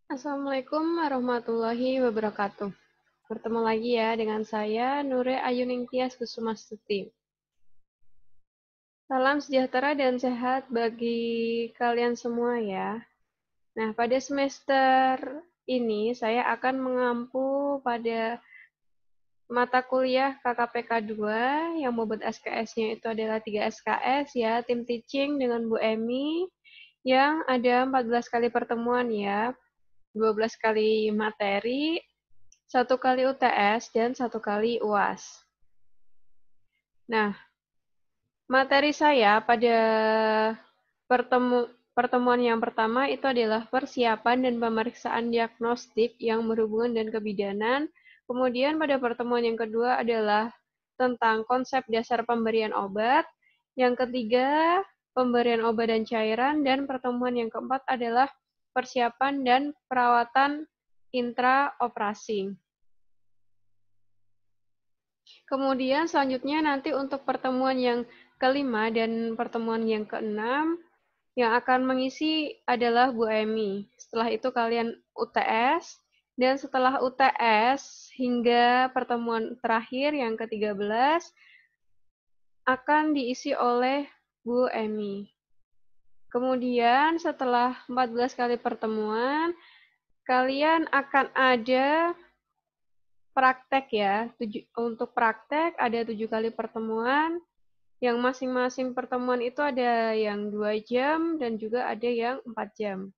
Assalamualaikum warahmatullahi wabarakatuh. Bertemu lagi ya dengan saya, Nure Ayuningtyas Kusumastuti. Salam sejahtera dan sehat bagi kalian semua ya. Nah, pada semester ini saya akan mengampu pada mata kuliah KKPK 2 yang bobot SKS-nya itu adalah 3 SKS ya, tim teaching dengan Bu Emi yang ada 14 kali pertemuan ya, 12 kali materi, 1 kali UTS, dan 1 kali UAS. Nah, materi saya pada pertemuan yang pertama itu adalah persiapan dan pemeriksaan diagnostik yang berhubungan dengan kebidanan. Kemudian pada pertemuan yang kedua adalah tentang konsep dasar pemberian obat. Yang ketiga, pemberian obat dan cairan. Dan pertemuan yang keempat adalah persiapan dan perawatan intraoperasi. Kemudian selanjutnya nanti untuk pertemuan yang kelima dan pertemuan yang keenam yang akan mengisi adalah Bu Emi. Setelah itu kalian UTS, dan setelah UTS hingga pertemuan terakhir yang ke-13 akan diisi oleh Bu Emi. Kemudian setelah 14 kali pertemuan, kalian akan ada praktek ya. Untuk praktek ada 7 kali pertemuan, yang masing-masing pertemuan itu ada yang 2 jam dan juga ada yang 4 jam.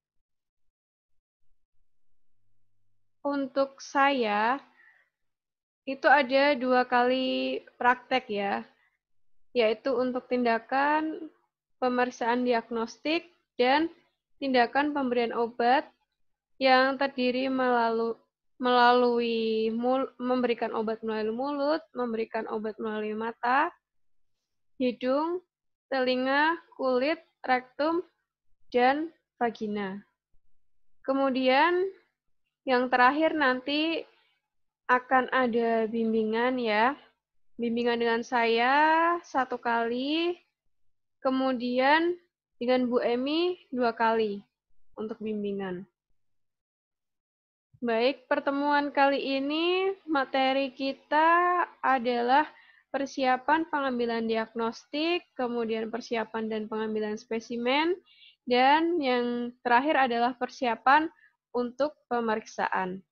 Untuk saya, itu ada 2 kali praktek ya, yaitu untuk tindakan pemeriksaan diagnostik dan tindakan pemberian obat yang terdiri melalui memberikan obat melalui mulut, memberikan obat melalui mata, hidung, telinga, kulit, rektum, dan vagina. Kemudian yang terakhir nanti akan ada bimbingan ya. Bimbingan dengan saya 1 kali, kemudian dengan Bu Emi 2 kali untuk bimbingan. Baik, pertemuan kali ini materi kita adalah persiapan pengambilan diagnostik, kemudian persiapan dan pengambilan spesimen, dan yang terakhir adalah persiapan untuk pemeriksaan.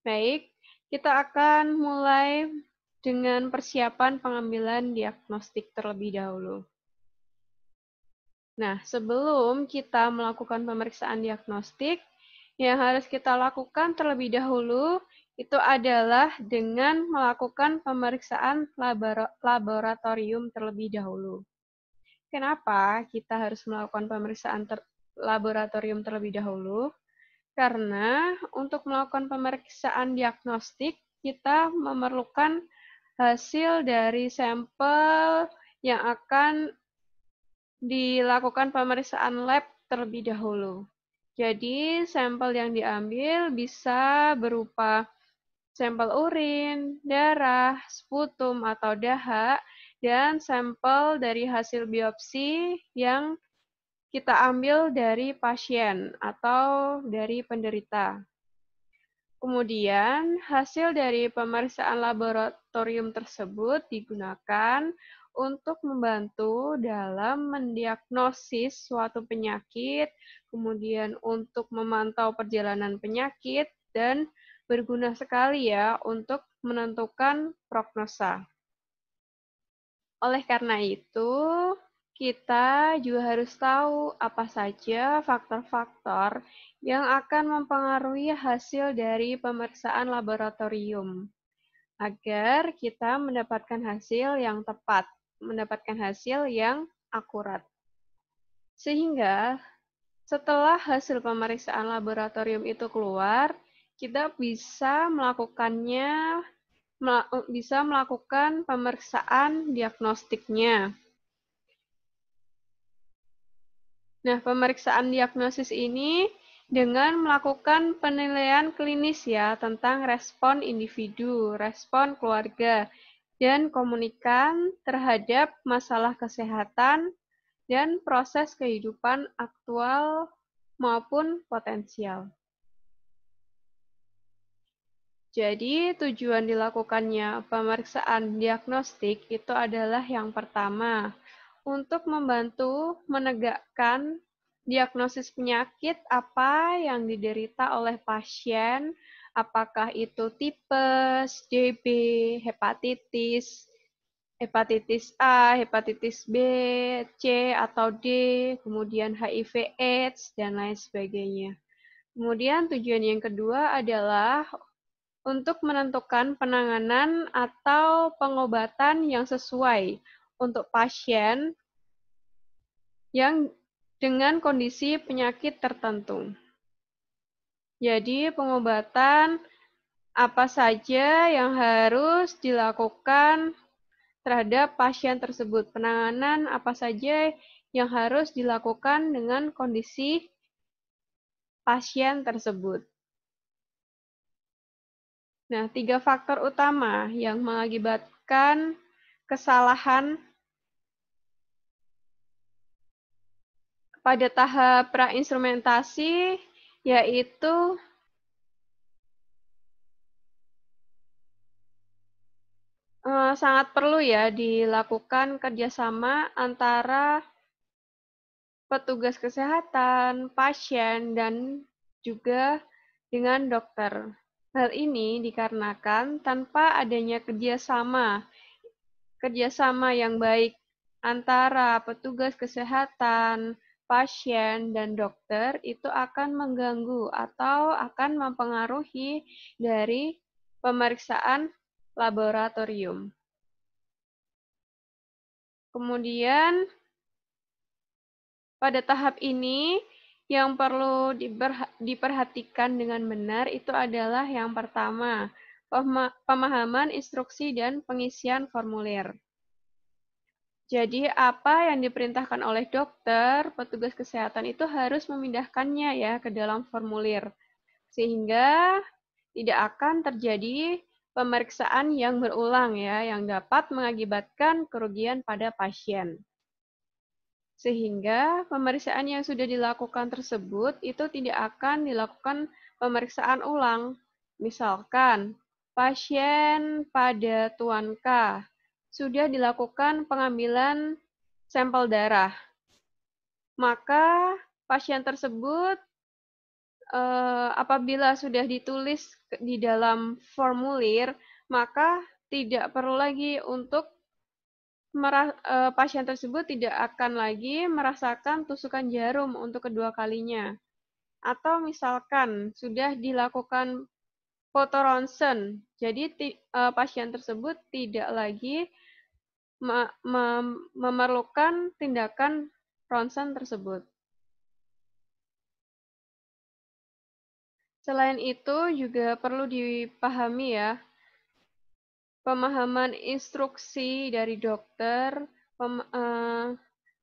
Baik, kita akan mulai dengan persiapan pengambilan diagnostik terlebih dahulu. Nah, sebelum kita melakukan pemeriksaan diagnostik, yang harus kita lakukan terlebih dahulu itu adalah dengan melakukan pemeriksaan laboratorium terlebih dahulu. Kenapa kita harus melakukan pemeriksaan laboratorium terlebih dahulu? Karena untuk melakukan pemeriksaan diagnostik, kita memerlukan hasil dari sampel yang akan dilakukan pemeriksaan lab terlebih dahulu. Jadi, sampel yang diambil bisa berupa sampel urin, darah, sputum atau dahak, dan sampel dari hasil biopsi yang kita ambil dari pasien atau dari penderita. Kemudian, hasil dari pemeriksaan laboratorium tersebut digunakan untuk membantu dalam mendiagnosis suatu penyakit, kemudian untuk memantau perjalanan penyakit, dan berguna sekali ya untuk menentukan prognosa. Oleh karena itu, kita juga harus tahu apa saja faktor-faktor yang akan mempengaruhi hasil dari pemeriksaan laboratorium, agar kita mendapatkan hasil yang tepat, mendapatkan hasil yang akurat. Sehingga setelah hasil pemeriksaan laboratorium itu keluar, kita bisa melakukan pemeriksaan diagnostiknya. Nah, pemeriksaan diagnosis ini dengan melakukan penilaian klinis ya tentang respon individu, respon keluarga, dan komunikan terhadap masalah kesehatan dan proses kehidupan aktual maupun potensial. Jadi, tujuan dilakukannya pemeriksaan diagnostik itu adalah yang pertama, untuk membantu menegakkan diagnosis penyakit apa yang diderita oleh pasien, apakah itu tipes, DB, hepatitis, hepatitis A, hepatitis B, C, atau D, kemudian HIV/AIDS, dan lain sebagainya. Kemudian tujuan yang kedua adalah untuk menentukan penanganan atau pengobatan yang sesuai untuk pasien yang dengan kondisi penyakit tertentu. Jadi, pengobatan apa saja yang harus dilakukan terhadap pasien tersebut. Penanganan apa saja yang harus dilakukan dengan kondisi pasien tersebut. Nah, 3 faktor utama yang mengakibatkan kesalahan pada tahap prainstrumentasi yaitu sangat perlu ya dilakukan kerjasama antara petugas kesehatan, pasien, dan juga dengan dokter. Hal ini dikarenakan tanpa adanya kerjasama yang baik antara petugas kesehatan, pasien, dan dokter itu akan mengganggu atau akan mempengaruhi dari pemeriksaan laboratorium. Kemudian, pada tahap ini, yang perlu diperhatikan dengan benar itu adalah yang pertama, pemahaman instruksi dan pengisian formulir. Jadi, apa yang diperintahkan oleh dokter, petugas kesehatan itu harus memindahkannya ya ke dalam formulir, sehingga tidak akan terjadi pemeriksaan yang berulang ya, yang dapat mengakibatkan kerugian pada pasien. Sehingga pemeriksaan yang sudah dilakukan tersebut itu tidak akan dilakukan pemeriksaan ulang. Misalkan, pasien pada Tuan K sudah dilakukan pengambilan sampel darah. Maka pasien tersebut apabila sudah ditulis di dalam formulir, maka tidak perlu lagi untuk pasien tersebut tidak akan lagi merasakan tusukan jarum untuk kedua kalinya. Atau misalkan sudah dilakukan foto ronsen, jadi pasien tersebut tidak lagi memerlukan tindakan ronsen tersebut. Selain itu juga perlu dipahami ya, pemahaman instruksi dari dokter,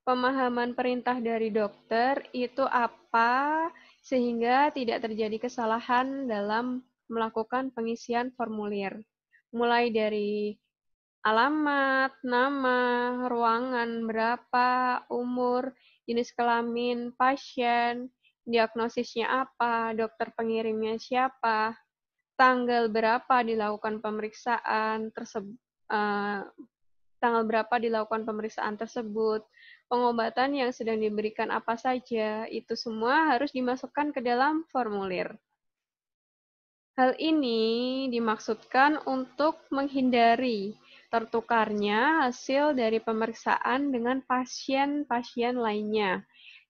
pemahaman perintah dari dokter itu apa, sehingga tidak terjadi kesalahan dalam melakukan pengisian formulir. Mulai dari alamat, nama, ruangan berapa, umur, jenis kelamin pasien, diagnosisnya apa, dokter pengirimnya siapa, tanggal berapa dilakukan pemeriksaan tersebut, pengobatan yang sedang diberikan apa saja, itu semua harus dimasukkan ke dalam formulir. Hal ini dimaksudkan untuk menghindari tertukarnya hasil dari pemeriksaan dengan pasien-pasien lainnya,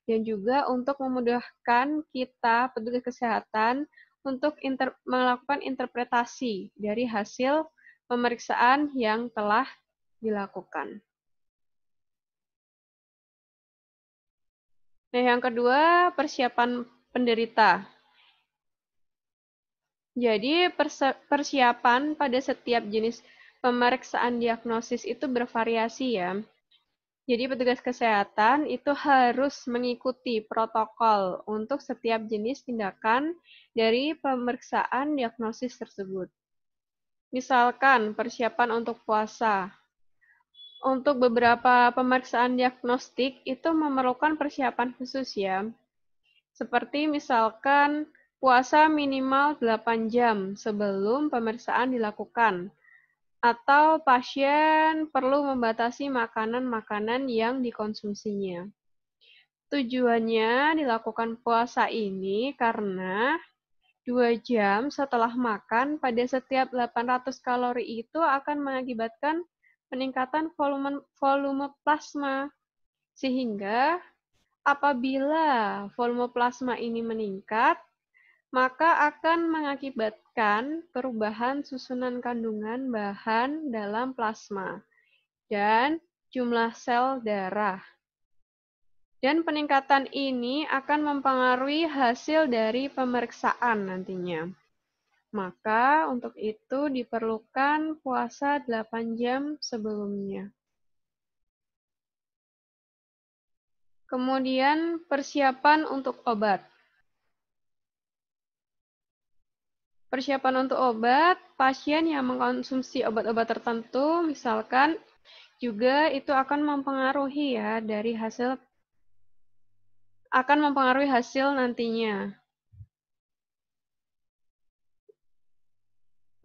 dan juga untuk memudahkan kita, petugas kesehatan, untuk melakukan interpretasi dari hasil pemeriksaan yang telah dilakukan. Nah, yang kedua, persiapan penderita. Jadi, persiapan pada setiap jenis pemeriksaan diagnosis itu bervariasi ya. Jadi, petugas kesehatan itu harus mengikuti protokol untuk setiap jenis tindakan dari pemeriksaan diagnosis tersebut. Misalkan, persiapan untuk puasa. Untuk beberapa pemeriksaan diagnostik itu memerlukan persiapan khusus ya. Seperti misalkan puasa minimal 8 jam sebelum pemeriksaan dilakukan, atau pasien perlu membatasi makanan-makanan yang dikonsumsinya. Tujuannya dilakukan puasa ini karena 2 jam setelah makan pada setiap 800 kalori itu akan mengakibatkan peningkatan volume plasma. Sehingga apabila volume plasma ini meningkat, maka akan mengakibatkan perubahan susunan kandungan bahan dalam plasma dan jumlah sel darah. Dan peningkatan ini akan mempengaruhi hasil dari pemeriksaan nantinya. Maka untuk itu diperlukan puasa 8 jam sebelumnya. Kemudian persiapan untuk obat. Persiapan untuk obat, pasien yang mengkonsumsi obat-obat tertentu, misalkan juga itu akan mempengaruhi ya hasil nantinya.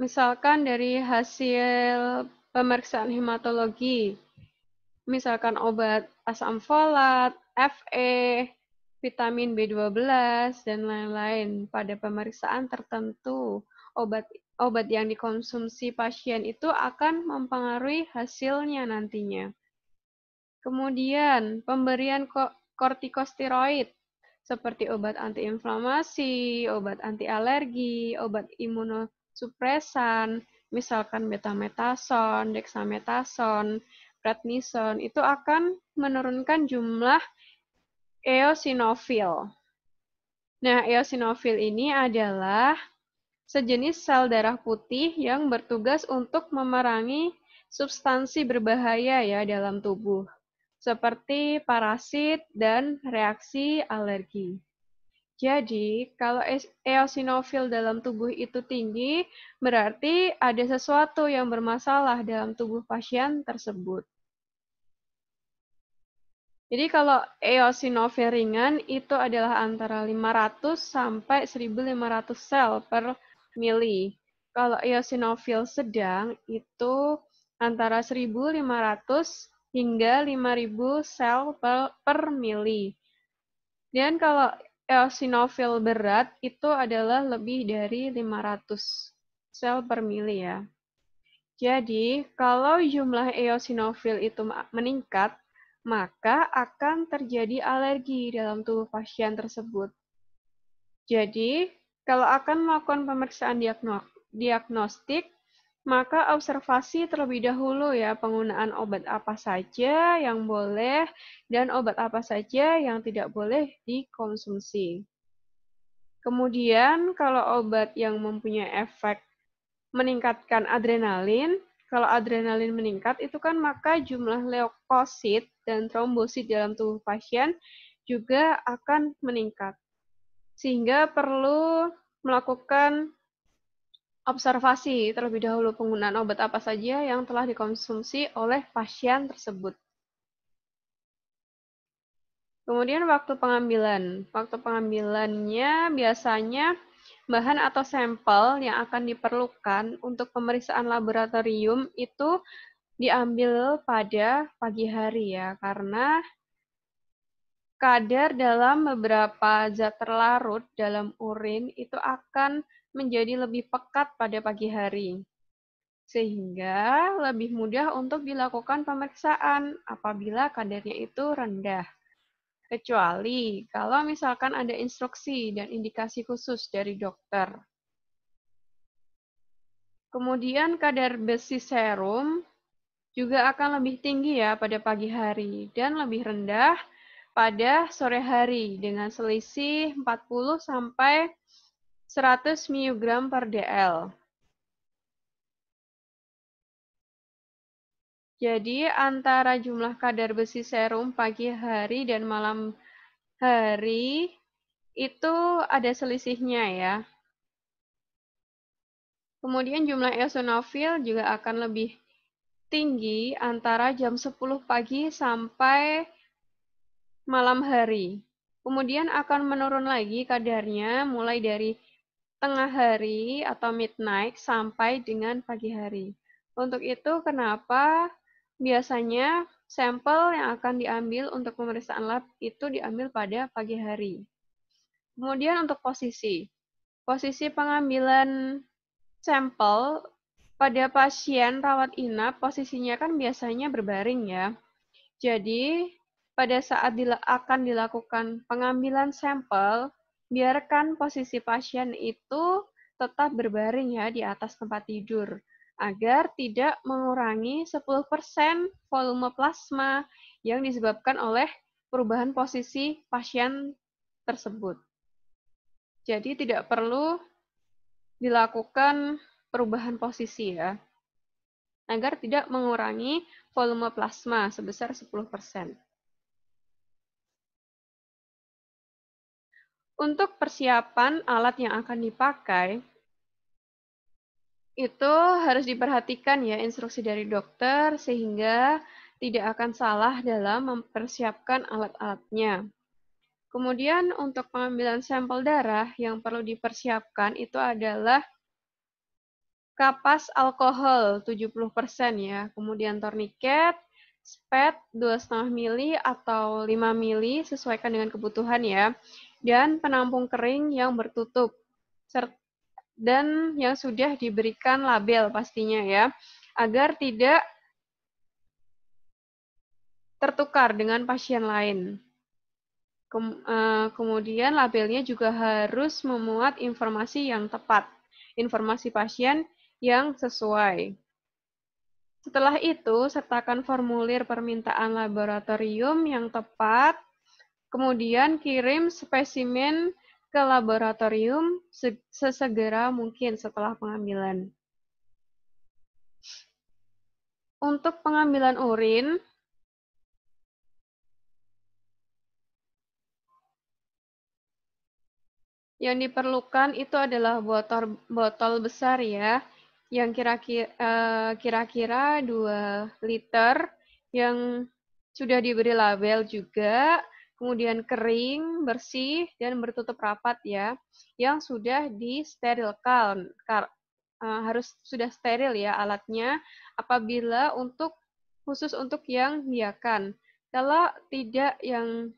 Misalkan dari hasil pemeriksaan hematologi, misalkan obat asam folat, Fe, vitamin B12, dan lain-lain. Pada pemeriksaan tertentu, obat yang dikonsumsi pasien itu akan mempengaruhi hasilnya nantinya. Kemudian, pemberian kortikosteroid seperti obat antiinflamasi, obat anti alergi, obat imunosupresan, misalkan betametason, dexamethasone, prednison, itu akan menurunkan jumlah eosinofil. Nah, eosinofil ini adalah sejenis sel darah putih yang bertugas untuk memerangi substansi berbahaya ya dalam tubuh, seperti parasit dan reaksi alergi. Jadi, kalau eosinofil dalam tubuh itu tinggi, berarti ada sesuatu yang bermasalah dalam tubuh pasien tersebut. Jadi kalau eosinofil ringan itu adalah antara 500 sampai 1.500 sel per mili. Kalau eosinofil sedang itu antara 1.500 hingga 5.000 sel per mili. Dan kalau eosinofil berat itu adalah lebih dari 500 sel per mili ya. Jadi, kalau jumlah eosinofil itu meningkat, maka akan terjadi alergi dalam tubuh pasien tersebut. Jadi, kalau akan melakukan pemeriksaan diagnostik, maka observasi terlebih dahulu ya penggunaan obat apa saja yang boleh dan obat apa saja yang tidak boleh dikonsumsi. Kemudian, kalau obat yang mempunyai efek meningkatkan adrenalin, kalau adrenalin meningkat itu kan maka jumlah leukosit dan trombosit dalam tubuh pasien juga akan meningkat. Sehingga perlu melakukan observasi terlebih dahulu penggunaan obat apa saja yang telah dikonsumsi oleh pasien tersebut. Kemudian waktu pengambilan. Waktu pengambilannya biasanya bahan atau sampel yang akan diperlukan untuk pemeriksaan laboratorium itu diambil pada pagi hari ya, karena kadar dalam beberapa zat terlarut dalam urin itu akan menjadi lebih pekat pada pagi hari. Sehingga lebih mudah untuk dilakukan pemeriksaan apabila kadarnya itu rendah. Kecuali kalau misalkan ada instruksi dan indikasi khusus dari dokter. Kemudian kadar besi serum juga akan lebih tinggi ya pada pagi hari dan lebih rendah pada sore hari dengan selisih 40 sampai 100 mg per dl. Jadi antara jumlah kadar besi serum pagi hari dan malam hari itu ada selisihnya ya. Kemudian jumlah eosinofil juga akan lebih tinggi antara jam 10 pagi sampai malam hari. Kemudian akan menurun lagi kadarnya mulai dari tengah hari atau midnight sampai dengan pagi hari. Untuk itu kenapa biasanya sampel yang akan diambil untuk pemeriksaan lab itu diambil pada pagi hari. Kemudian untuk posisi. Posisi pengambilan sampel pada pasien rawat inap posisinya kan biasanya berbaring ya. Jadi, pada saat akan dilakukan pengambilan sampel, biarkan posisi pasien itu tetap berbaring ya di atas tempat tidur, agar tidak mengurangi 10% volume plasma yang disebabkan oleh perubahan posisi pasien tersebut. Jadi tidak perlu dilakukan perubahan posisi ya, agar tidak mengurangi volume plasma sebesar 10%. Untuk persiapan alat yang akan dipakai, itu harus diperhatikan ya instruksi dari dokter sehingga tidak akan salah dalam mempersiapkan alat-alatnya. Kemudian untuk pengambilan sampel darah yang perlu dipersiapkan itu adalah kapas alkohol 70% ya, kemudian torniket, spet 2,5 mili atau 5 mili sesuaikan dengan kebutuhan ya, dan penampung kering yang bertutup dan yang sudah diberikan label pastinya ya, agar tidak tertukar dengan pasien lain. Kemudian labelnya juga harus memuat informasi yang tepat, informasi pasien yang sesuai. Setelah itu, sertakan formulir permintaan laboratorium yang tepat, kemudian kirim spesimen ke laboratorium sesegera mungkin setelah pengambilan. Untuk pengambilan urin, yang diperlukan itu adalah botol besar ya, yang kira-kira 2 liter, yang sudah diberi label juga, kemudian kering, bersih, dan bertutup rapat ya, yang sudah disterilkan. Harus sudah steril ya alatnya, apabila khusus untuk yang biakan. Kalau tidak yang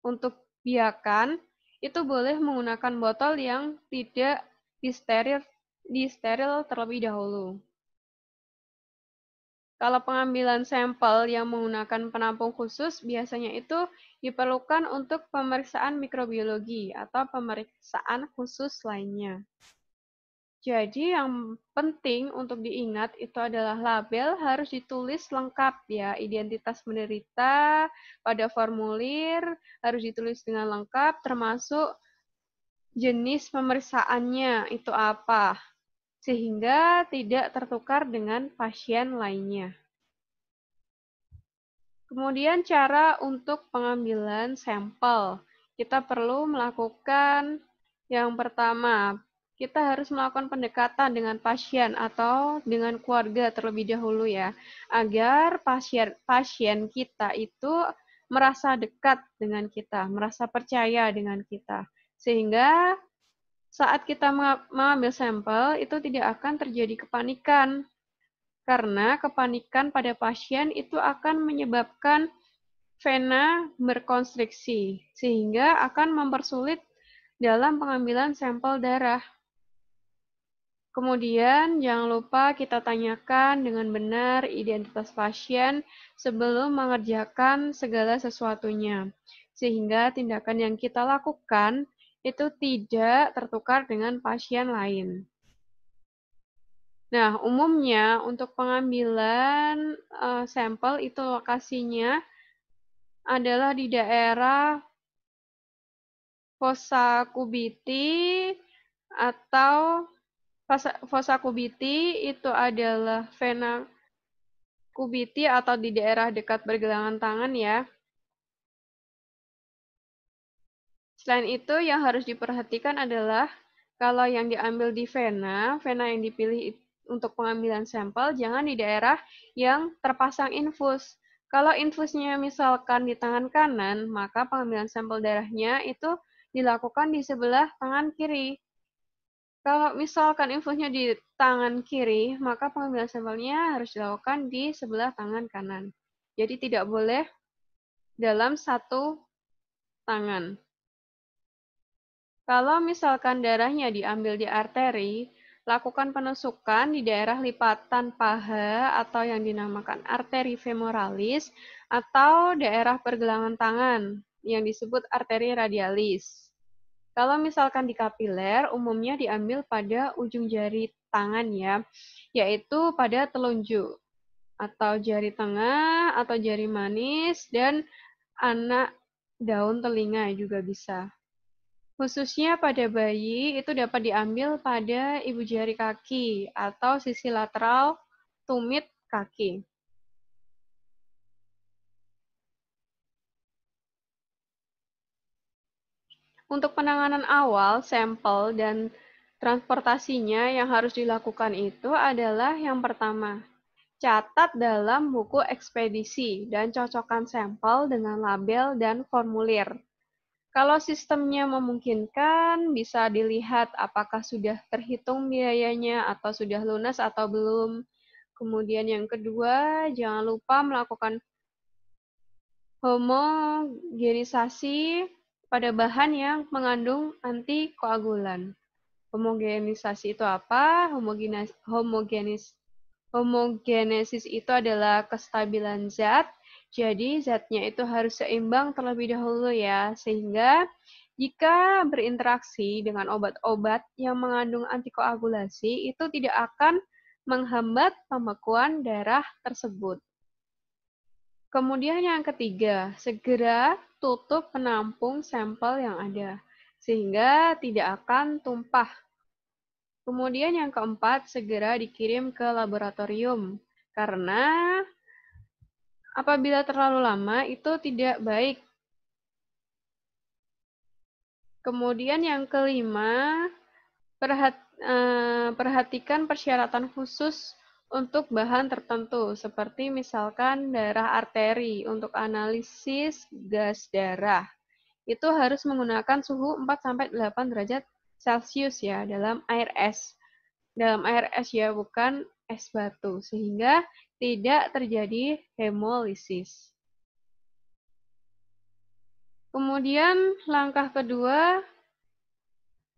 untuk biakan, itu boleh menggunakan botol yang tidak disteril terlebih dahulu. Kalau pengambilan sampel yang menggunakan penampung khusus, biasanya itu diperlukan untuk pemeriksaan mikrobiologi atau pemeriksaan khusus lainnya. Jadi yang penting untuk diingat itu adalah label harus ditulis lengkap ya, identitas penderita pada formulir harus ditulis dengan lengkap termasuk jenis pemeriksaannya itu apa, sehingga tidak tertukar dengan pasien lainnya. Kemudian cara untuk pengambilan sampel. Kita perlu melakukan yang pertama, kita harus melakukan pendekatan dengan pasien atau dengan keluarga terlebih dahulu ya, agar pasien kita itu merasa dekat dengan kita, merasa percaya dengan kita. Sehingga saat kita mengambil sampel itu tidak akan terjadi kepanikan. Karena kepanikan pada pasien itu akan menyebabkan vena berkonstriksi, sehingga akan mempersulit dalam pengambilan sampel darah. Kemudian, jangan lupa kita tanyakan dengan benar identitas pasien sebelum mengerjakan segala sesuatunya, sehingga tindakan yang kita lakukan itu tidak tertukar dengan pasien lain. Nah, umumnya untuk pengambilan sampel itu lokasinya adalah di daerah fossa cubiti atau fossa cubiti itu adalah vena cubiti atau di daerah dekat pergelangan tangan ya. Selain itu, yang harus diperhatikan adalah kalau yang diambil di vena yang dipilih untuk pengambilan sampel jangan di daerah yang terpasang infus. Kalau infusnya misalkan di tangan kanan, maka pengambilan sampel darahnya itu dilakukan di sebelah tangan kiri. Kalau misalkan infusnya di tangan kiri, maka pengambilan sampelnya harus dilakukan di sebelah tangan kanan. Jadi tidak boleh dalam satu tangan. Kalau misalkan darahnya diambil di arteri, lakukan penusukan di daerah lipatan paha atau yang dinamakan arteri femoralis atau daerah pergelangan tangan yang disebut arteri radialis. Kalau misalkan di kapiler, umumnya diambil pada ujung jari tangan ya, yaitu pada telunjuk atau jari tengah atau jari manis dan anak daun telinga juga bisa. Khususnya pada bayi, itu dapat diambil pada ibu jari kaki atau sisi lateral tumit kaki. Untuk penanganan awal, sampel dan transportasinya yang harus dilakukan itu adalah yang pertama, catat dalam buku ekspedisi dan cocokkan sampel dengan label dan formulir. Kalau sistemnya memungkinkan, bisa dilihat apakah sudah terhitung biayanya atau sudah lunas atau belum. Kemudian yang kedua, jangan lupa melakukan homogenisasi pada bahan yang mengandung antikoagulan. Homogenisasi itu apa? Homogenesis itu adalah kestabilan zat, jadi zatnya itu harus seimbang terlebih dahulu ya, sehingga jika berinteraksi dengan obat-obat yang mengandung antikoagulasi, itu tidak akan menghambat pembekuan darah tersebut. Kemudian yang ketiga, segera tutup penampung sampel yang ada, sehingga tidak akan tumpah. Kemudian yang keempat, segera dikirim ke laboratorium, karena apabila terlalu lama itu tidak baik. Kemudian yang kelima, perhatikan persyaratan khusus untuk bahan tertentu, seperti misalkan darah arteri untuk analisis gas darah. Itu harus menggunakan suhu 4-8 derajat Celcius ya, dalam air es. Dalam air es ya, bukan es batu, sehingga tidak terjadi hemolisis. Kemudian langkah kedua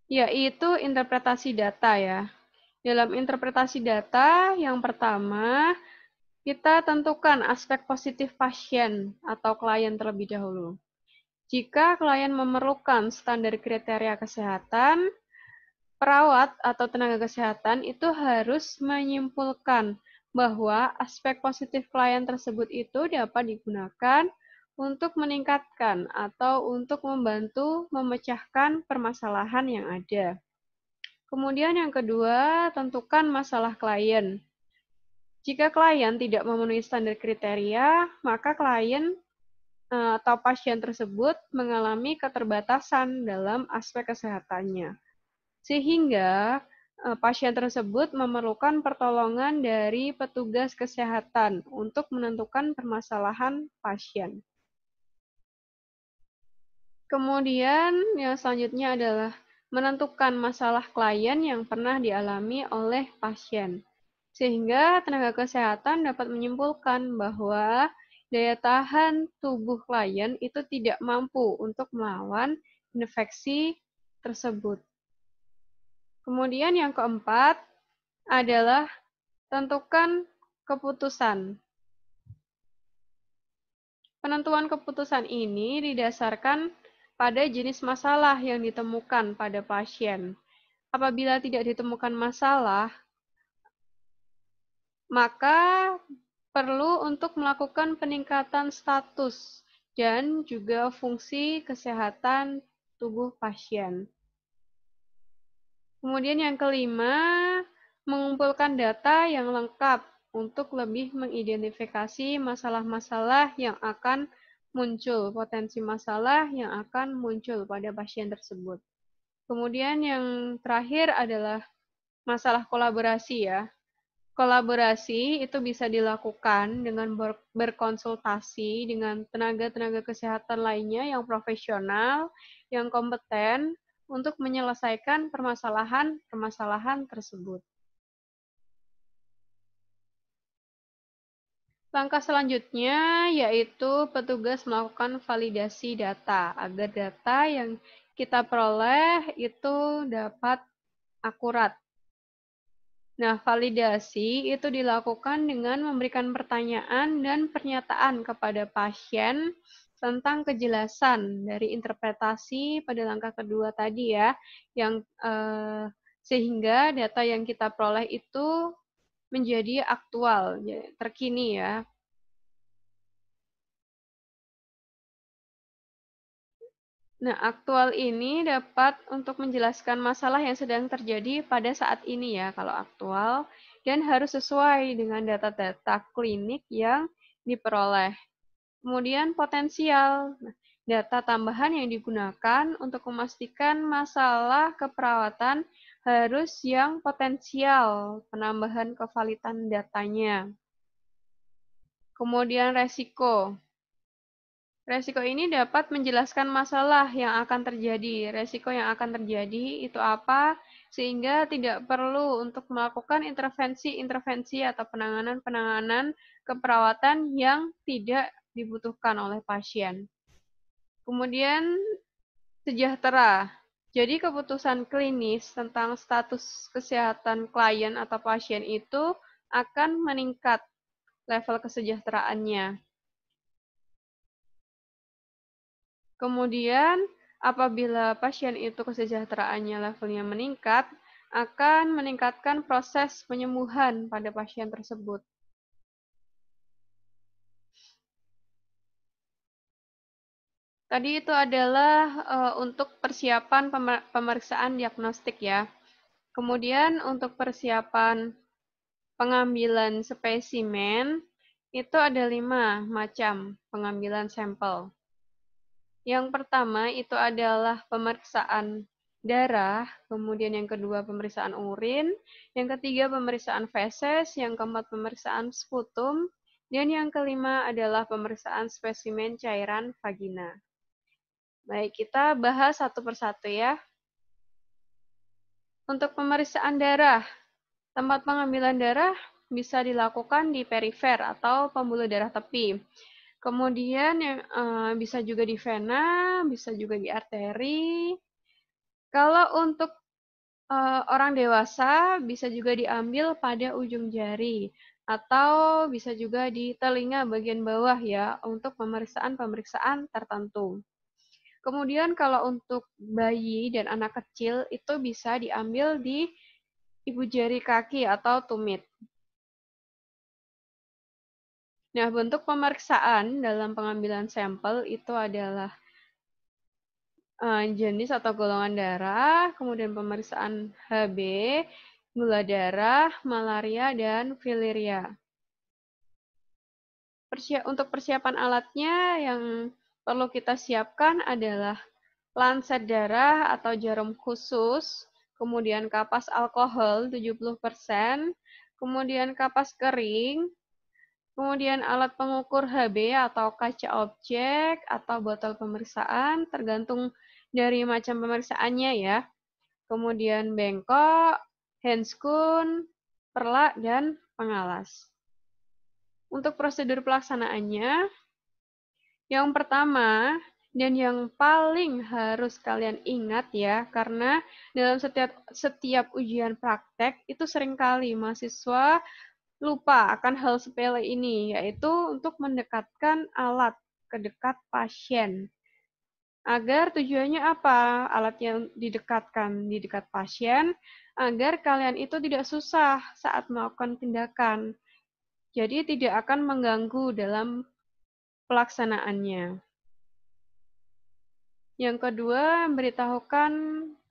yaitu interpretasi data ya. Dalam interpretasi data, yang pertama, kita tentukan aspek positif pasien atau klien terlebih dahulu. Jika klien memerlukan standar kriteria kesehatan, perawat atau tenaga kesehatan itu harus menyimpulkan bahwa aspek positif klien tersebut itu dapat digunakan untuk meningkatkan atau untuk membantu memecahkan permasalahan yang ada. Kemudian yang kedua, tentukan masalah klien. Jika klien tidak memenuhi standar kriteria, maka klien atau pasien tersebut mengalami keterbatasan dalam aspek kesehatannya. Sehingga pasien tersebut memerlukan pertolongan dari petugas kesehatan untuk menentukan permasalahan pasien. Kemudian yang selanjutnya adalah menentukan masalah klien yang pernah dialami oleh pasien. Sehingga tenaga kesehatan dapat menyimpulkan bahwa daya tahan tubuh klien itu tidak mampu untuk melawan infeksi tersebut. Kemudian yang keempat adalah tentukan keputusan. Penentuan keputusan ini didasarkan pada jenis masalah yang ditemukan pada pasien. Apabila tidak ditemukan masalah, maka perlu untuk melakukan peningkatan status dan juga fungsi kesehatan tubuh pasien. Kemudian yang kelima, mengumpulkan data yang lengkap untuk lebih mengidentifikasi masalah-masalah yang akan muncul, potensi masalah yang akan muncul pada pasien tersebut. Kemudian yang terakhir adalah masalah kolaborasi ya. Kolaborasi itu bisa dilakukan dengan berkonsultasi dengan tenaga-tenaga kesehatan lainnya yang profesional, yang kompeten untuk menyelesaikan permasalahan-permasalahan tersebut. Langkah selanjutnya yaitu petugas melakukan validasi data agar data yang kita peroleh itu dapat akurat. Nah, validasi itu dilakukan dengan memberikan pertanyaan dan pernyataan kepada pasien tentang kejelasan dari interpretasi pada langkah kedua tadi ya, yang sehingga data yang kita peroleh itu menjadi aktual, terkini ya. Nah, aktual ini dapat untuk menjelaskan masalah yang sedang terjadi pada saat ini ya, kalau aktual, dan harus sesuai dengan data-data klinik yang diperoleh. Kemudian potensial, data tambahan yang digunakan untuk memastikan masalah keperawatan harus yang potensial, penambahan kevalidan datanya. Kemudian resiko. Resiko ini dapat menjelaskan masalah yang akan terjadi. Resiko yang akan terjadi itu apa, sehingga tidak perlu untuk melakukan intervensi-intervensi atau penanganan-penanganan keperawatan yang tidak dibutuhkan oleh pasien. Kemudian sejahtera. Jadi keputusan klinis tentang status kesehatan klien atau pasien itu akan meningkat level kesejahteraannya. Kemudian, apabila pasien itu kesejahteraannya levelnya meningkat, akan meningkatkan proses penyembuhan pada pasien tersebut. Tadi itu adalah untuk persiapan pemeriksaan diagnostik ya. Kemudian untuk persiapan pengambilan spesimen, itu ada 5 macam pengambilan sampel. Yang pertama itu adalah pemeriksaan darah, kemudian yang kedua pemeriksaan urin, yang ketiga pemeriksaan feses, yang keempat pemeriksaan sputum, dan yang kelima adalah pemeriksaan spesimen cairan vagina. Baik, kita bahas satu persatu ya. Untuk pemeriksaan darah, tempat pengambilan darah bisa dilakukan di perifer atau pembuluh darah tepi. Kemudian yang bisa juga di vena, bisa juga di arteri. Kalau untuk orang dewasa bisa juga diambil pada ujung jari atau bisa juga di telinga bagian bawah ya untuk pemeriksaan-pemeriksaan tertentu. Kemudian kalau untuk bayi dan anak kecil itu bisa diambil di ibu jari kaki atau tumit. Nah, bentuk pemeriksaan dalam pengambilan sampel itu adalah jenis atau golongan darah, kemudian pemeriksaan HB, gula darah, malaria, dan fileria. Untuk persiapan alatnya yang perlu kita siapkan adalah lancet darah atau jarum khusus, kemudian kapas alkohol 70%, kemudian kapas kering, kemudian alat pengukur HB atau kaca objek atau botol pemeriksaan, tergantung dari macam pemeriksaannya ya. Kemudian bengkok, handscoon, perla, dan pengalas. Untuk prosedur pelaksanaannya, yang pertama dan yang paling harus kalian ingat ya, karena dalam setiap ujian praktek itu seringkali mahasiswa lupa akan hal sepele ini, yaitu untuk mendekatkan alat ke dekat pasien. Agar tujuannya apa? Alat yang didekatkan di dekat pasien, agar kalian itu tidak susah saat melakukan tindakan. Jadi tidak akan mengganggu dalam pelaksanaannya. Yang kedua, beritahukan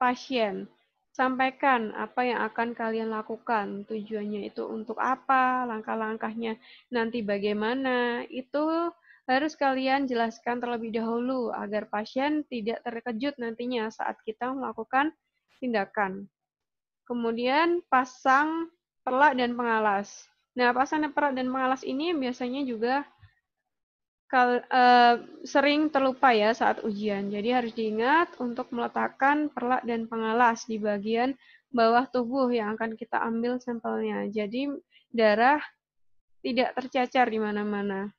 pasien. Sampaikan apa yang akan kalian lakukan. Tujuannya itu untuk apa, langkah-langkahnya nanti bagaimana. Itu harus kalian jelaskan terlebih dahulu agar pasien tidak terkejut nantinya saat kita melakukan tindakan. Kemudian pasang perlak dan pengalas. Nah, pasang perlak dan pengalas ini biasanya juga sering terlupa ya saat ujian. Jadi harus diingat untuk meletakkan perlak dan pengalas di bagian bawah tubuh yang akan kita ambil sampelnya. Jadi darah tidak tercecer di mana-mana.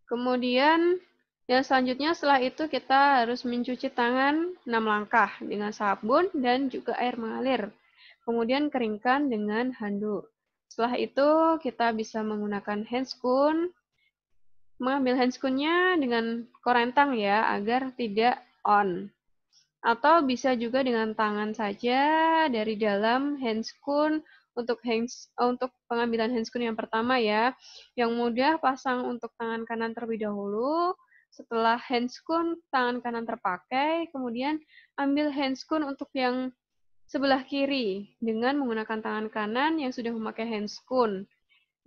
Kemudian yang selanjutnya setelah itu kita harus mencuci tangan 6 langkah dengan sabun dan juga air mengalir. Kemudian keringkan dengan handuk. Setelah itu kita bisa menggunakan handscoon, mengambil handscoon-nya dengan korentang ya agar tidak on. Atau bisa juga dengan tangan saja dari dalam handscoon untuk pengambilan handscoon yang pertama ya. Yang mudah pasang untuk tangan kanan terlebih dahulu. Setelah handscoon tangan kanan terpakai, kemudian ambil handscoon untuk yang sebelah kiri dengan menggunakan tangan kanan yang sudah memakai handscoon.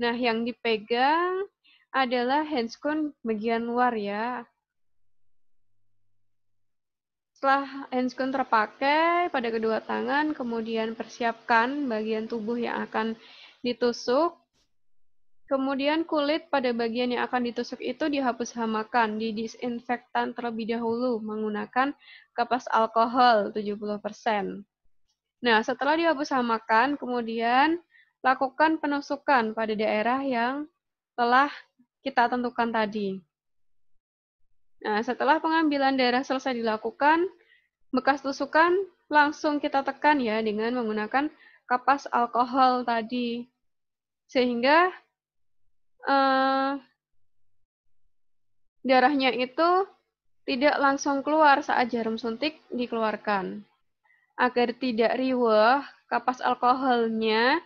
Nah, yang dipegang adalah handscoon bagian luar ya. Setelah handscoon terpakai pada kedua tangan, kemudian persiapkan bagian tubuh yang akan ditusuk. Kemudian kulit pada bagian yang akan ditusuk itu dihapus hamakan, didisinfektan terlebih dahulu menggunakan kapas alkohol 70%. Nah, setelah dihapus hamakan, kemudian lakukan penusukan pada daerah yang telah kita tentukan tadi. Nah, setelah pengambilan darah selesai dilakukan, bekas tusukan langsung kita tekan ya dengan menggunakan kapas alkohol tadi. Sehingga darahnya itu tidak langsung keluar saat jarum suntik dikeluarkan. Agar tidak riweh, kapas alkoholnya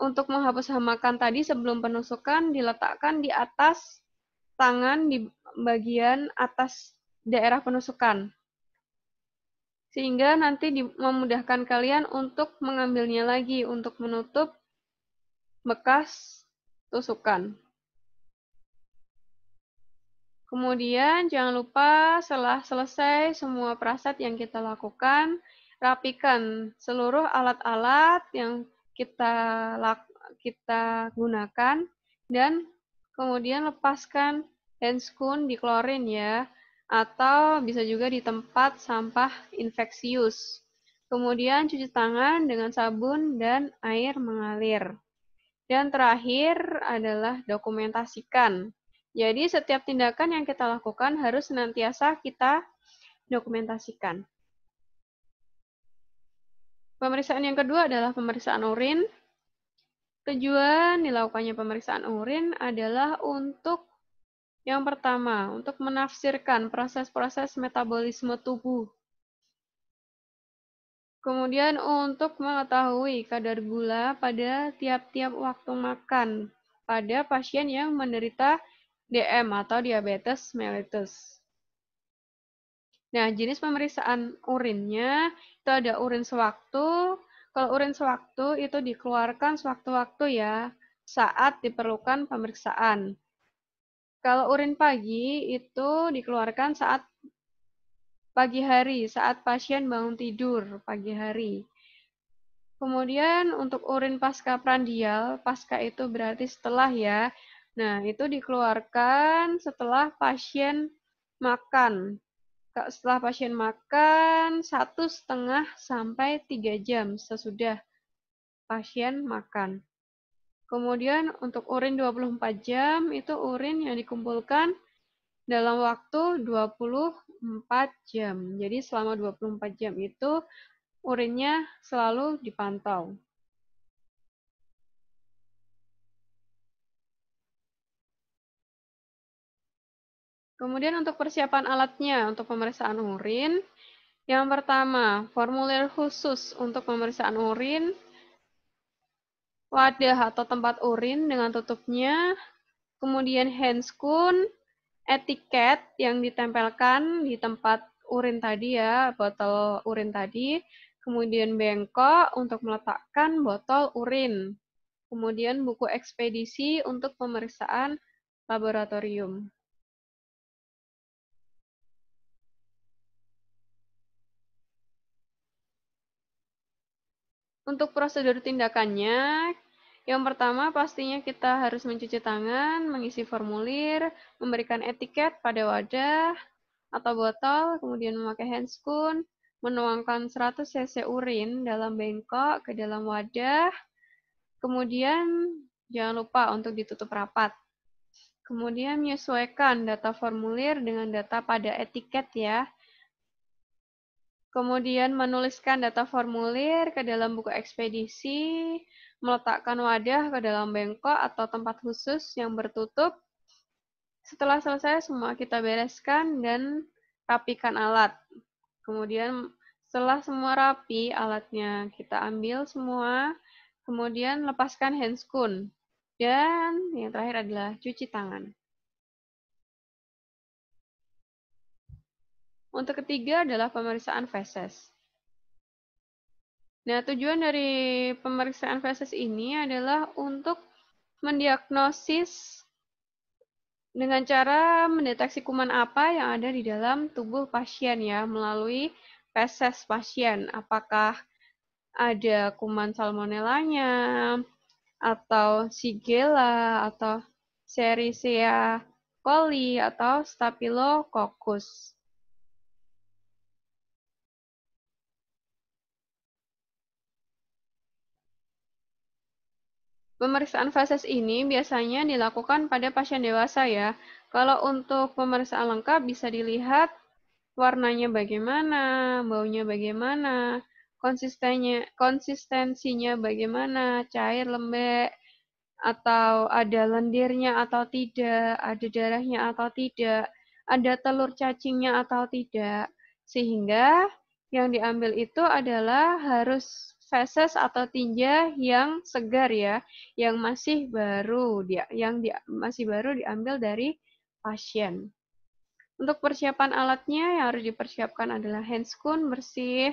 untuk menghapus hamakan tadi sebelum penusukan diletakkan di atas tangan di bagian atas daerah penusukan. Sehingga nanti memudahkan kalian untuk mengambilnya lagi untuk menutup bekas tusukan. Kemudian jangan lupa setelah selesai semua prasat yang kita lakukan, rapikan seluruh alat-alat yang kita gunakan dan kemudian lepaskan handscoon di klorin ya, atau bisa juga di tempat sampah infeksius. Kemudian cuci tangan dengan sabun dan air mengalir. Dan terakhir adalah dokumentasikan. Jadi setiap tindakan yang kita lakukan harus senantiasa kita dokumentasikan. Pemeriksaan yang kedua adalah pemeriksaan urin. Tujuan dilakukannya pemeriksaan urin adalah untuk yang pertama, untuk menafsirkan proses-proses metabolisme tubuh. Kemudian untuk mengetahui kadar gula pada tiap-tiap waktu makan pada pasien yang menderita DM atau diabetes mellitus. Nah, jenis pemeriksaan urinnya itu ada urin sewaktu. Kalau urin sewaktu itu dikeluarkan sewaktu-waktu ya, saat diperlukan pemeriksaan. Kalau urin pagi itu dikeluarkan saat pagi hari, saat pasien bangun tidur pagi hari. Kemudian untuk urin paskaprandial, pasca itu berarti setelah ya. Nah, itu dikeluarkan setelah pasien makan. Setelah pasien makan 1,5 sampai 3 jam sesudah pasien makan. Kemudian untuk urin 24 jam itu urin yang dikumpulkan dalam waktu 24 jam. Jadi selama 24 jam itu urinnya selalu dipantau. Kemudian untuk persiapan alatnya untuk pemeriksaan urin, yang pertama, formulir khusus untuk pemeriksaan urin, wadah atau tempat urin dengan tutupnya, kemudian handscoon, etiket yang ditempelkan di tempat urin tadi ya, botol urin tadi, kemudian bengkok untuk meletakkan botol urin, kemudian buku ekspedisi untuk pemeriksaan laboratorium. Untuk prosedur tindakannya, yang pertama pastinya kita harus mencuci tangan, mengisi formulir, memberikan etiket pada wadah atau botol, kemudian memakai handscoon, menuangkan 100 cc urin dalam bengkok ke dalam wadah, kemudian jangan lupa untuk ditutup rapat. Kemudian menyesuaikan data formulir dengan data pada etiket ya. Kemudian menuliskan data formulir ke dalam buku ekspedisi, meletakkan wadah ke dalam bengkok atau tempat khusus yang bertutup. Setelah selesai semua kita bereskan dan rapikan alat. Kemudian setelah semua rapi, alatnya kita ambil semua, kemudian lepaskan handscoon. Dan yang terakhir adalah cuci tangan. Untuk ketiga adalah pemeriksaan feses. Nah, tujuan dari pemeriksaan feses ini adalah untuk mendiagnosis dengan cara mendeteksi kuman apa yang ada di dalam tubuh pasien ya, melalui feses pasien. Apakah ada kuman salmonellanya, atau Shigella, atau Sericea coli, atau Staphylococcus. Pemeriksaan feses ini biasanya dilakukan pada pasien dewasa ya. Kalau untuk pemeriksaan lengkap bisa dilihat warnanya bagaimana, baunya bagaimana, konsistensinya bagaimana, cair, lembek, atau ada lendirnya atau tidak, ada darahnya atau tidak, ada telur cacingnya atau tidak. Sehingga yang diambil itu adalah harus feses atau tinja yang segar ya, yang masih baru masih baru diambil dari pasien. Untuk persiapan alatnya yang harus dipersiapkan adalah handscoon bersih,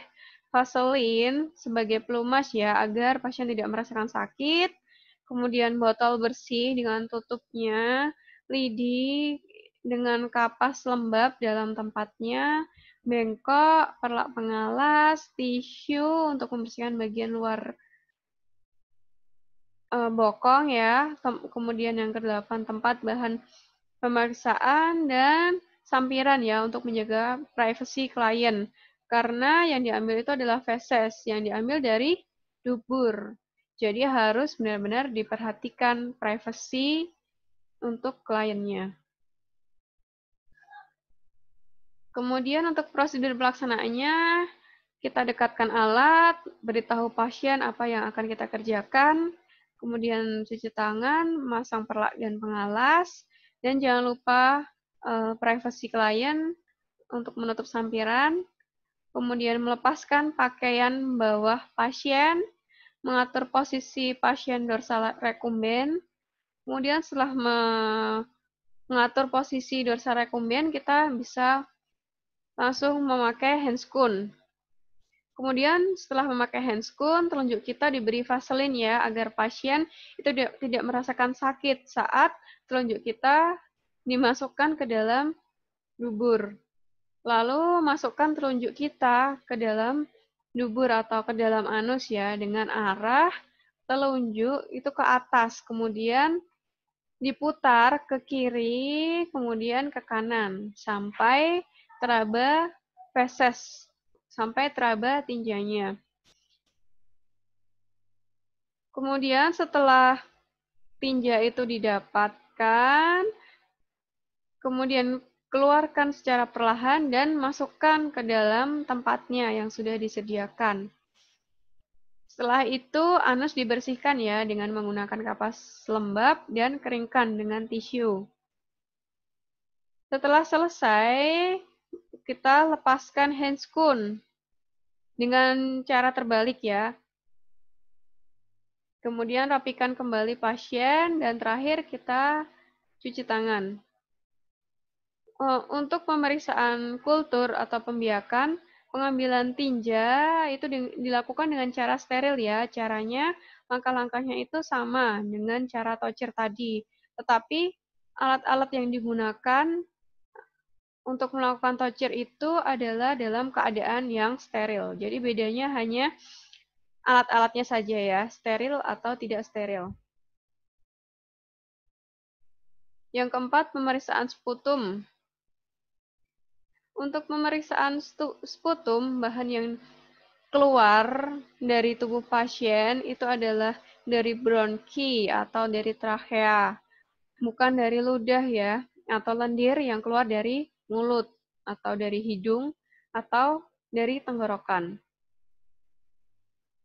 vaselin sebagai pelumas ya agar pasien tidak merasakan sakit, kemudian botol bersih dengan tutupnya, lidi dengan kapas lembab dalam tempatnya, bengkok, perlak pengalas, tisu untuk membersihkan bagian luar bokong ya, kemudian yang kedelapan tempat bahan pemeriksaan dan sampiran ya untuk menjaga privasi klien. Karena yang diambil itu adalah feses, yang diambil dari dubur. Jadi harus benar-benar diperhatikan privasi untuk kliennya. Kemudian untuk prosedur pelaksanaannya, kita dekatkan alat, beritahu pasien apa yang akan kita kerjakan, kemudian cuci tangan, masang perlak dan pengalas, dan jangan lupa privasi klien untuk menutup sampiran, kemudian melepaskan pakaian bawah pasien, mengatur posisi pasien dorsal recumbens, kemudian setelah mengatur posisi dorsal recumbens, kita bisa langsung memakai handscoon. Kemudian setelah memakai handscoon, telunjuk kita diberi vaselin ya, agar pasien itu tidak merasakan sakit saat telunjuk kita dimasukkan ke dalam dubur. Lalu masukkan telunjuk kita ke dalam dubur atau ke dalam anus ya, dengan arah telunjuk itu ke atas, kemudian diputar ke kiri, kemudian ke kanan, sampai teraba feses, sampai teraba tinjanya. Kemudian setelah tinja itu didapatkan, kemudian keluarkan secara perlahan dan masukkan ke dalam tempatnya yang sudah disediakan. Setelah itu, anus dibersihkan ya dengan menggunakan kapas lembab dan keringkan dengan tisu. Setelah selesai, kita lepaskan handscoon dengan cara terbalik ya. Kemudian rapikan kembali pasien dan terakhir kita cuci tangan. Untuk pemeriksaan kultur atau pembiakan, pengambilan tinja itu dilakukan dengan cara steril ya. Caranya, langkah-langkahnya itu sama dengan cara toucher tadi. Tetapi alat-alat yang digunakan untuk melakukan toucher itu adalah dalam keadaan yang steril. Jadi bedanya hanya alat-alatnya saja ya, steril atau tidak steril. Yang keempat, pemeriksaan sputum. Untuk pemeriksaan sputum, bahan yang keluar dari tubuh pasien itu adalah dari bronki atau dari trachea, bukan dari ludah ya, atau lendir yang keluar dari mulut, atau dari hidung, atau dari tenggorokan.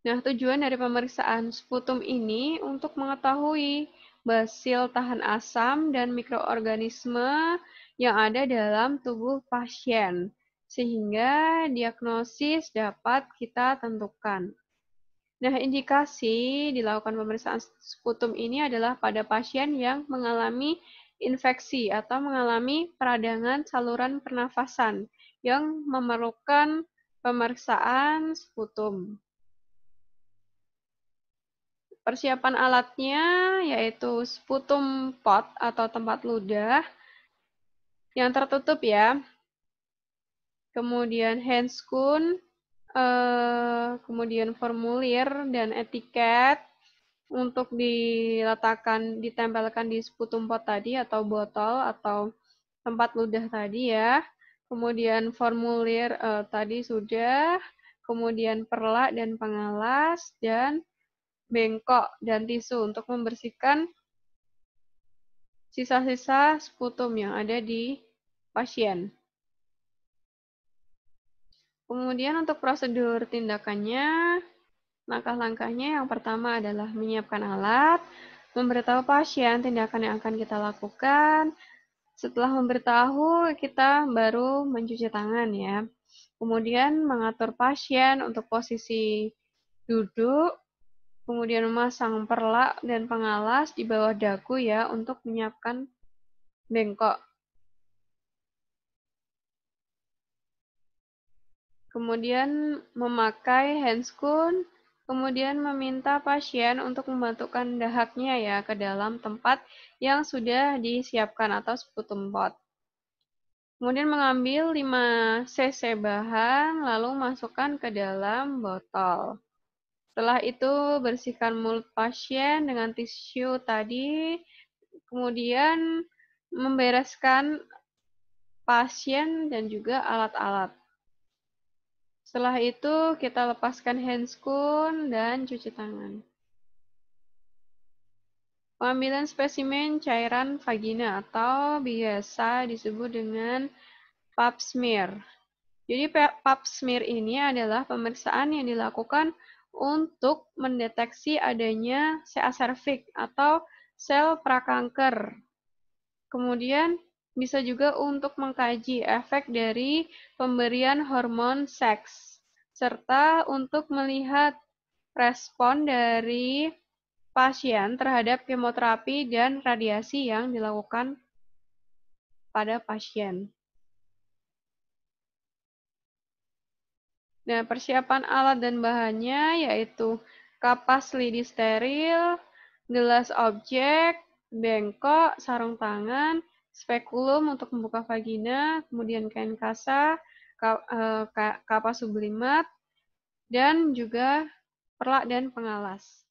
Nah, tujuan dari pemeriksaan sputum ini untuk mengetahui basil tahan asam dan mikroorganisme yang ada dalam tubuh pasien, sehingga diagnosis dapat kita tentukan. Nah, indikasi dilakukan pemeriksaan sputum ini adalah pada pasien yang mengalami infeksi atau mengalami peradangan saluran pernafasan yang memerlukan pemeriksaan sputum. Persiapan alatnya yaitu sputum pot atau tempat ludah yang tertutup ya. Kemudian handscoon, kemudian formulir dan etiket untuk ditempelkan di sputum pot tadi atau botol atau tempat ludah tadi ya. Kemudian formulir tadi sudah, kemudian perla dan pengalas, dan bengkok dan tisu untuk membersihkan sisa-sisa sputum yang ada di pasien. Kemudian untuk prosedur tindakannya, langkah-langkahnya yang pertama adalah menyiapkan alat, memberitahu pasien tindakan yang akan kita lakukan. Setelah memberitahu, kita baru mencuci tangan ya. Kemudian mengatur pasien untuk posisi duduk, kemudian memasang perla dan pengalas di bawah dagu ya untuk menyiapkan bengkok. Kemudian memakai handscoon, kemudian meminta pasien untuk memasukkan dahaknya ya ke dalam tempat yang sudah disiapkan atau sputum pot. Kemudian mengambil 5 cc bahan, lalu masukkan ke dalam botol. Setelah itu bersihkan mulut pasien dengan tisu tadi, kemudian membereskan pasien dan juga alat-alat. Setelah itu, kita lepaskan handscoon dan cuci tangan. Pengambilan spesimen cairan vagina atau biasa disebut dengan pap smear. Jadi pap smear ini adalah pemeriksaan yang dilakukan untuk mendeteksi adanya CA cervix atau sel prakanker. Kemudian bisa juga untuk mengkaji efek dari pemberian hormon seks, serta untuk melihat respon dari pasien terhadap kemoterapi dan radiasi yang dilakukan pada pasien. Nah, persiapan alat dan bahannya yaitu kapas lidi steril, gelas objek, bengkok, sarung tangan, spekulum untuk membuka vagina, kemudian kain kasa, kapas sublimat, dan juga perla dan pengalas.